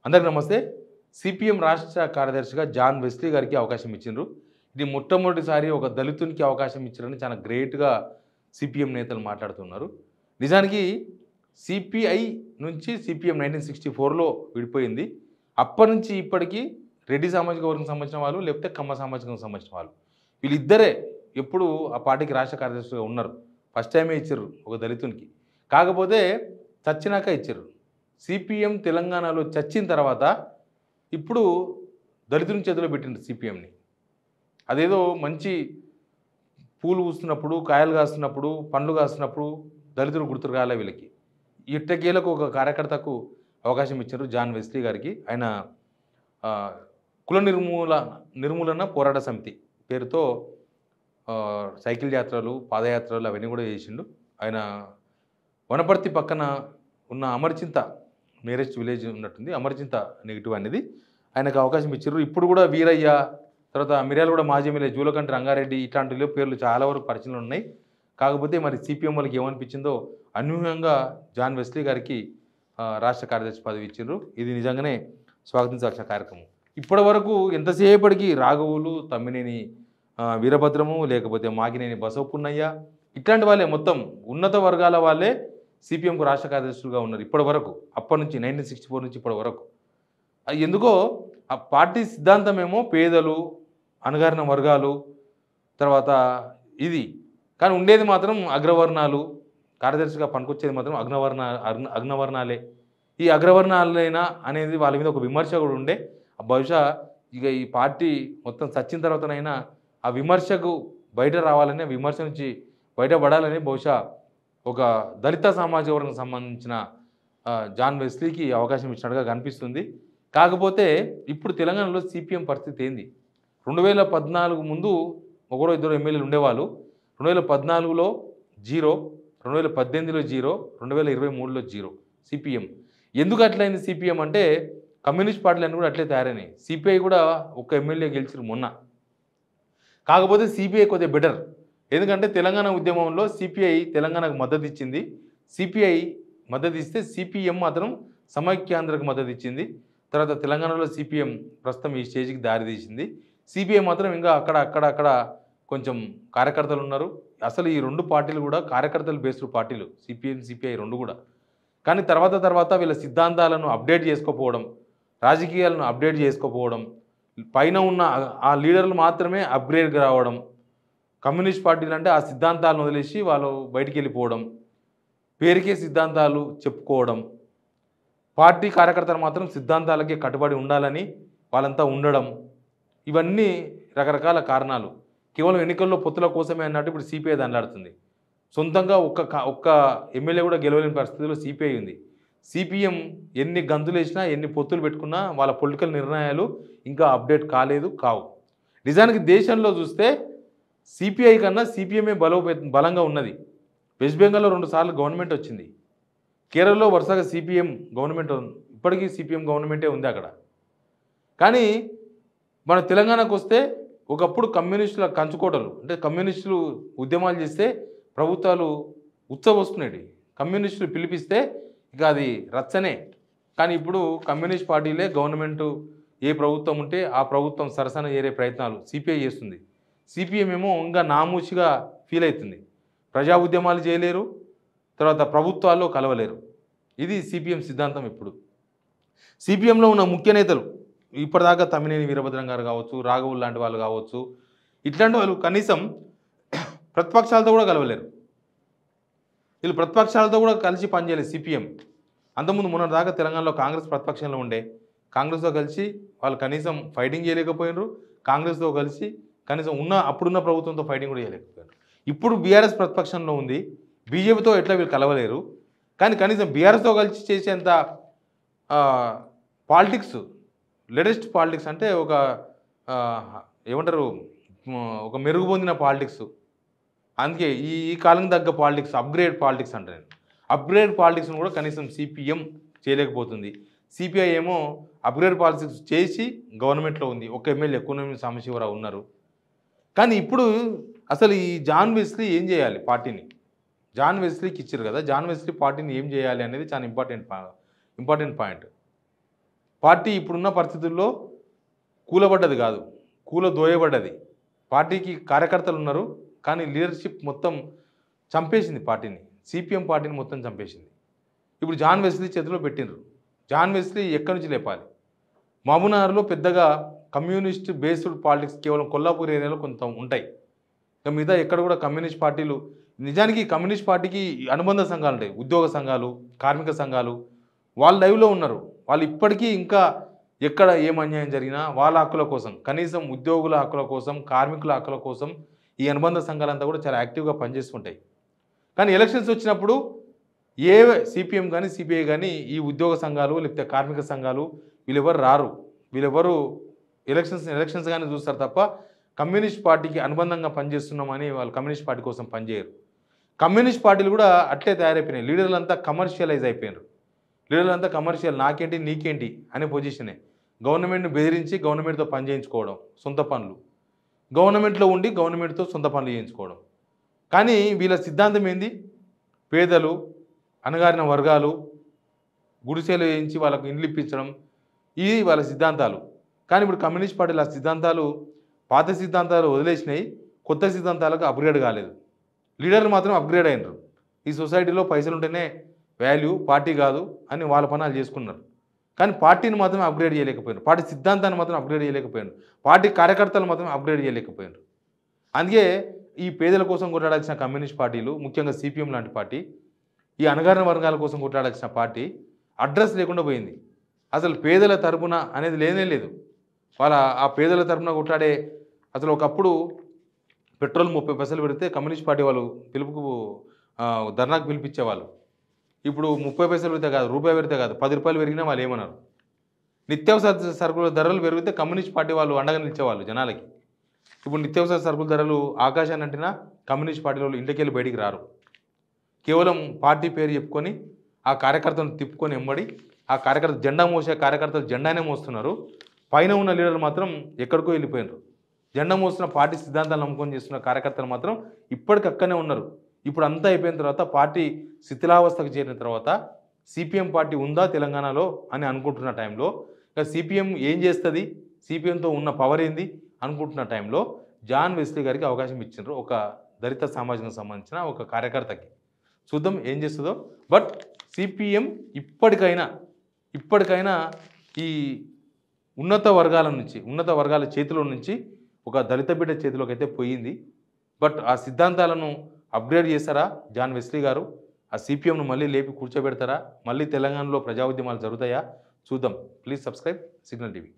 అందరికీ నమస్తే. సిపిఎం రాష్ట్ర కార్యదర్శిగా జాన్ వెస్లీ గారికి అవకాశం ఇచ్చిండ్రు. ఇది మొట్టమొదటిసారి ఒక దళితునికి అవకాశం ఇచ్చారని చాలా గ్రేట్‌గా సిపిఎం నేతలు మాట్లాడుతున్నారు. నిజానికి సిపిఐ నుంచి సిపిఎం 1964లో విడిపోయింది. అప్పటినుంచి ఇప్పటికి రెడ్డి సామాజిక వర్గం సంబంధించిన వాళ్ళు, లేకపోతే కమ్మ సామాజిక వర్గం సంబంధించిన వాళ్ళు. వీళ్ళిద్దరే ఎప్పుడు ఆ పార్టీకి రాష్ట్ర కార్యదర్శిగా ఉన్నారు. ఫస్ట్ టైమే ఇచ్చిర్రు ఒక దళితునికి. కాకపోతే చచ్చినాక ఇచ్చిర్రు. సిపిఎం తెలంగాణలో చచ్చిన తర్వాత ఇప్పుడు దళితుని చేతిలో పెట్టిండ్రు సిపిఎంని. అదేదో మంచి పూలు పూస్తున్నప్పుడు, కాయలు కాస్తున్నప్పుడు, పండ్లు కాస్తున్నప్పుడు దళితులు గుర్తుకు రాలే వీళ్ళకి. ఇట్టకేలకు ఒక కార్యకర్తకు అవకాశం ఇచ్చారు జాన్ వెస్లీ గారికి. ఆయన కుల నిర్మూలన పోరాట సమితి పేరుతో సైకిల్ యాత్రలు, పాదయాత్రలు అవన్నీ కూడా చేసిండు. ఆయన వనపర్తి పక్కన ఉన్న అమర్చింత నియరెస్ట్ విలేజ్ ఉన్నట్టుంది. అమర్చింత నెగిటివ్ అనేది ఆయనకు అవకాశం ఇచ్చారు. ఇప్పుడు కూడా వీరయ్య, తర్వాత మిర్యాలగూడ మాజీ ఎమ్మెల్యే జూలకంటి రంగారెడ్డి ఇట్లాంటి పేర్లు చాలా వరకు పరిచయంలో ఉన్నాయి. కాకపోతే మరి సిపిఎం వాళ్ళకి ఏమనిపించిందో అనూహ్యంగా జాన్ వెస్లీ గారికి రాష్ట్ర కార్యదర్శి పదవి ఇచ్చారు. ఇది నిజంగానే స్వాగతించాల్సిన కార్యక్రమం. ఇప్పటి వరకు ఎంతసేపటికి రాఘవులు, తమ్మినేని వీరభద్రము, లేకపోతే మాగినేని బసవపున్నయ్య ఇట్లాంటి వాళ్ళే మొత్తం ఉన్నత వర్గాల వాళ్ళే సిపిఎంకు రాష్ట్ర కార్యదర్శులుగా ఉన్నారు ఇప్పటి వరకు. అప్పటి నుంచి 1964 నుంచి ఇప్పటి వరకు. ఎందుకో ఆ పార్టీ సిద్ధాంతమేమో పేదలు, అణగారిన వర్గాలు, తర్వాత ఇది. కానీ ఉండేది మాత్రం అగ్రవర్ణాలు. కార్యదర్శిగా పనికొచ్చేది మాత్రం అగ్రవర్ణాలే. ఈ అగ్రవర్ణాలైనా అనేది వాళ్ళ మీద ఒక విమర్శ కూడా ఉండే. బహుశా ఇక ఈ పార్టీ మొత్తం చచ్చిన తర్వాతనైనా ఆ విమర్శకు బయట రావాలని, విమర్శ నుంచి బయటపడాలని బహుశా ఒక దళిత సామాజిక వర్గం సంబంధించిన జాన్ వెస్లీకి అవకాశం ఇచ్చినట్టుగా కనిపిస్తుంది. కాకపోతే ఇప్పుడు తెలంగాణలో సిపిఎం పరిస్థితి ఏంది? 2014 ముందు ఒకరో ఇద్దరు ఎమ్మెల్యేలు ఉండేవాళ్ళు. 2014లో 0, 2018లో 0, 2023లో 0 సిపిఎం. ఎందుకు అట్లయింది సిపిఎం అంటే కమ్యూనిస్ట్ పార్టీలన్నీ కూడా అట్లే తయారైనాయి. సిపిఐ కూడా ఒక ఎమ్మెల్యే గెలిచారు మొన్న. కాకపోతే సిపిఐ కొద్దిగా బెటర్. ఎందుకంటే తెలంగాణ ఉద్యమంలో సిపిఐ తెలంగాణకు మద్దతు ఇచ్చింది. సిపిఐ మద్దతు ఇస్తే సిపిఎం మాత్రం సమైక్యాంధ్రకు మద్దతు ఇచ్చింది. తర్వాత తెలంగాణలో సిపిఎం ప్రస్తుతం ఈ స్టేజ్కి దారి తీసింది. సిపిఐ మాత్రం ఇంకా అక్కడ కొంచెం కార్యకర్తలు ఉన్నారు. అసలు ఈ రెండు పార్టీలు కూడా కార్యకర్తలు బేస్డ్ పార్టీలు, సిపిఎం సిపిఐ రెండు కూడా. కానీ తర్వాత వీళ్ళ సిద్ధాంతాలను అప్డేట్ చేసుకోకపోవడం, రాజకీయాలను అప్డేట్ చేసుకోకపోవడం, పైన ఉన్న ఆ లీడర్లు మాత్రమే అప్గ్రేడ్కి రావడం, కమ్యూనిస్ట్ పార్టీలు అంటే ఆ సిద్ధాంతాలను వదిలేసి వాళ్ళు బయటికి వెళ్ళిపోవడం, పేరుకే సిద్ధాంతాలు చెప్పుకోవడం, పార్టీ కార్యకర్తలు మాత్రం సిద్ధాంతాలకే కట్టుబడి ఉండాలని వాళ్ళంతా ఉండడం, ఇవన్నీ రకరకాల కారణాలు. కేవలం ఎన్నికల్లో పొత్తుల కోసమే అన్నట్టు ఇప్పుడు సిపిఐ దండాడుతుంది. సొంతంగా ఒక్క ఎమ్మెల్యే కూడా గెలవలేని పరిస్థితిలో సిపిఐ ఉంది. సిపిఎం ఎన్ని గంతులు వేసినా, ఎన్ని పొత్తులు పెట్టుకున్నా వాళ్ళ పొలిటికల్ నిర్ణయాలు ఇంకా అప్డేట్ కావు. నిజానికి దేశంలో చూస్తే సిపిఐ కన్నా సిపిఎంఏ బలంగా ఉన్నది. వెస్ట్ బెంగాల్లో 2 సార్లు గవర్నమెంట్ వచ్చింది. కేరళలో వరుసగా సిపిఎం గవర్నమెంట్, ఇప్పటికీ సిపిఎం గవర్నమెంటే ఉంది అక్కడ. కానీ మన తెలంగాణకు వస్తే ఒకప్పుడు కమ్యూనిస్టుల కంచుకోటలు, అంటే కమ్యూనిస్టులు ఉద్యమాలు చేస్తే ప్రభుత్వాలు ఉచ్చబోసుకునేవి. కమ్యూనిస్టులు పిలిపిస్తే ఇక అది రచ్చనే. కానీ ఇప్పుడు కమ్యూనిస్ట్ పార్టీలే గవర్నమెంటు, ఏ ప్రభుత్వం ఉంటే ఆ ప్రభుత్వం సరసన చేరే ప్రయత్నాలు సిపిఐ చేస్తుంది. సిపిఎం ఏమో ఇంకా నామూషిగా ఫీల్ అవుతుంది. ప్రజా ఉద్యమాలు చేయలేరు, తర్వాత ప్రభుత్వాల్లో కలవలేరు. ఇది సిపిఎం సిద్ధాంతం. ఇప్పుడు సిపిఎంలో ఉన్న ముఖ్య నేతలు ఇప్పటిదాకా తమ్మినేని వీరభద్రం గారు కావచ్చు, రాఘవులు లాంటి వాళ్ళు కావచ్చు, ఇట్లాంటి వాళ్ళు కనీసం ప్రతిపక్షాలతో కూడా కలవలేరు. వీళ్ళు ప్రతిపక్షాలతో కూడా కలిసి పనిచేయలేదు సిపిఎం. అంతకుముందు మొన్నటిదాకా తెలంగాణలో కాంగ్రెస్ ప్రతిపక్షంలో ఉండే. కాంగ్రెస్తో కలిసి వాళ్ళు కనీసం ఫైటింగ్ చేయలేకపోయినారు. కాంగ్రెస్తో కలిసి కనీసం అప్పుడున్న ప్రభుత్వంతో ఫైటింగ్ కూడా చేయలేకపోయారు. ఇప్పుడు బీఆర్ఎస్ ప్రతిపక్షంలో ఉంది. బీజేపీతో ఎట్లా వీళ్ళు కలవలేరు. కానీ కనీసం బీఆర్ఎస్తో కలిసి చేసేంత పాలిటిక్స్, లేటెస్ట్ పాలిటిక్స్ అంటే ఏమంటారు, ఒక మెరుగు పొందిన పాలిటిక్స్. అందుకే ఈ కాలం తగ్గ పాలిటిక్స్, అప్గ్రేడ్ పాలిటిక్స్ అంటే నేను అప్గ్రేడ్ పాలిటిక్స్ను కూడా కనీసం సిపిఎం చేయలేకపోతుంది. సిపిఐ ఏమో అప్గ్రేడ్ పాలిటిక్స్ చేసి గవర్నమెంట్లో ఉంది. ఒక ఎమ్మెల్యే కూనంనేని సాంబశివరావు ఉన్నారు. కానీ ఇప్పుడు అసలు ఈ జాన్ వెస్లీ ఏం చేయాలి పార్టీని? జాన్ వెస్లీకి ఇచ్చారు కదా, జాన్ వెస్లీ పార్టీని ఏం చేయాలి అనేది చాలా ఇంపార్టెంట్ పాయింట్. పార్టీ ఇప్పుడున్న పరిస్థితుల్లో కూలబడ్డది కాదు, కూలదోయబడ్డది. పార్టీకి కార్యకర్తలు ఉన్నారు, కానీ లీడర్షిప్ మొత్తం చంపేసింది పార్టీని. సిపిఎం పార్టీని మొత్తం చంపేసింది. ఇప్పుడు జాన్ వెస్లీ చేతిలో పెట్టిండ్రు. జాన్ వెస్లీ ఎక్కడి నుంచి లేపాలి? మహబూబ్‌నగర్‌లో పెద్దగా కమ్యూనిస్ట్ బేస్డ్ పాలిటిక్స్ కేవలం కొల్లాపూర్ ఏరియాలో కొంత ఉంటాయి. ఇక మిగతా ఎక్కడ కూడా కమ్యూనిస్ట్ పార్టీలు, నిజానికి కమ్యూనిస్ట్ పార్టీకి అనుబంధ సంఘాలు ఉంటాయి. ఉద్యోగ సంఘాలు, కార్మిక సంఘాలు, వాళ్ళు లైవ్‌లో ఉన్నారు. వాళ్ళు ఇప్పటికీ ఇంకా ఎక్కడ ఏం అన్యాయం జరిగినా వాళ్ళ హక్కుల కోసం, కనీసం ఉద్యోగుల హక్కుల కోసం, కార్మికుల హక్కుల కోసం ఈ అనుబంధ సంఘాలంతా కూడా చాలా యాక్టివ్‌గా పనిచేస్తుంటాయి. కానీ ఎలక్షన్స్ వచ్చినప్పుడు ఏ సిపిఎం కానీ, సిపిఐ కానీ ఈ ఉద్యోగ సంఘాలు లేకపోతే కార్మిక సంఘాలు వీళ్ళెవరు రారు. వీళ్ళెవరు ఎలక్షన్స్ కానీ చూస్తారు తప్ప కమ్యూనిస్ట్ పార్టీకి అనుబంధంగా పనిచేస్తున్నామని వాళ్ళు కమ్యూనిస్ట్ పార్టీ కోసం పనిచేయరు. కమ్యూనిస్ట్ పార్టీలు కూడా అట్లే తయారైపోయినాయి. లీడర్లంతా కమర్షియలైజ్ అయిపోయినారు. లీడర్లంతా కమర్షియల్, నాకేంటి నీకేంటి అనే పొజిషనే. గవర్నమెంట్ని బెదిరించి గవర్నమెంట్తో పని చేయించుకోవడం, సొంత పనులు, గవర్నమెంట్లో ఉండి గవర్నమెంట్తో సొంత పనులు చేయించుకోవడం. కానీ వీళ్ళ సిద్ధాంతం ఏంది? పేదలు, అణగారిన వర్గాలు, గుడిసెలు వేయించి వాళ్ళకు ఇండ్లు ఇప్పించడం, ఇది వాళ్ళ సిద్ధాంతాలు. కానీ ఇప్పుడు కమ్యూనిస్ట్ పార్టీలు ఆ సిద్ధాంతాలు, పాత సిద్ధాంతాలు వదిలేసినాయి, కొత్త సిద్ధాంతాలకు అప్గ్రేడ్ కాలేదు. లీడర్లు మాత్రం అప్గ్రేడ్ అయినారు. ఈ సొసైటీలో పైసలు ఉంటేనే వాల్యూ, పార్టీ కాదు అని వాళ్ళ పనులు చేసుకున్నారు. కానీ పార్టీని మాత్రం అప్గ్రేడ్ చేయలేకపోయారు. పార్టీ సిద్ధాంతాన్ని మాత్రం అప్గ్రేడ్ చేయలేకపోయారు. పార్టీ కార్యకర్తలు మాత్రం అప్గ్రేడ్ చేయలేకపోయారు. అందుకే ఈ పేదల కోసం కొట్లాడాల్సిన కమ్యూనిస్ట్ పార్టీలు, ముఖ్యంగా సిపిఎం లాంటి పార్టీ, ఈ అణగారిన వర్గాల కోసం కొట్లాడాల్సిన పార్టీ అడ్రస్ లేకుండా పోయింది. అసలు పేదల తరపున అనేది లేనే లేదు. వాళ్ళ ఆ పేదల తరపున కొట్లాడే, అసలు ఒకప్పుడు పెట్రోల్ 30 పైసలు పెడితే కమ్యూనిస్ట్ పార్టీ వాళ్ళు పిలుపుకు ధర్నాకు పిలిపించేవాళ్ళు. ఇప్పుడు 30 పైసలు పెడితే కాదు, రూపాయి పెడితే కాదు, 10 రూపాయలు పెరిగినా వాళ్ళు ఏమన్నారు? నిత్యావసర సరుకుల ధరలు పెరిగితే కమ్యూనిస్ట్ పార్టీ వాళ్ళు అండగా నిలిచేవాళ్ళు జనాలకి. ఇప్పుడు నిత్యావసర సరుకుల ధరలు ఆకాశాన్ని అంటినా కమ్యూనిస్ట్ పార్టీ వాళ్ళు ఇంటికెళ్ళి బయటికి రారు. కేవలం పార్టీ పేరు చెప్పుకొని ఆ కార్యకర్తను తిప్పుకొని ఎంబడి, ఆ కార్యకర్త జెండా మోసే కార్యకర్తలు జెండానే మోస్తున్నారు. పైన ఉన్న లీడర్లు మాత్రం ఎక్కడికో వెళ్ళిపోయినారు. జెండా మోస్తున్న పార్టీ సిద్ధాంతాలు నమ్ముకొని చేస్తున్న కార్యకర్తలు మాత్రం ఇప్పటికక్కనే ఉన్నారు. ఇప్పుడు అంతా అయిపోయిన తర్వాత, పార్టీ శిథిలావస్థకు చేరిన తర్వాత సిపిఎం పార్టీ ఉందా తెలంగాణలో అని అనుకుంటున్న టైంలో, ఇక సిపిఎం ఏం చేస్తుంది, సిపిఎంతో ఉన్న పవర్ ఏంది అనుకుంటున్న టైంలో జాన్ వెస్లీ గారికి అవకాశం ఇచ్చిండ్రు, ఒక దళిత సమాజానికి సంబంధించిన ఒక కార్యకర్తకి. చూద్దాం ఏం చేస్తుందో. బట్ సిపిఎం ఇప్పటికైనా ఈ ఉన్నత వర్గాల చేతిలో నుంచి ఒక దళిత బిడ్డ చేతిలోకి అయితే పోయింది. బట్ ఆ సిద్ధాంతాలను అప్గ్రేడ్ చేస్తారా జాన్ వెస్లీ గారు? ఆ సిపిఎంను మళ్ళీ లేపి కూర్చోబెడతారా? మళ్ళీ తెలంగాణలో ప్రజా ఉద్యమాలు జరుగుతాయా? చూద్దాం. Please subscribe signal TV.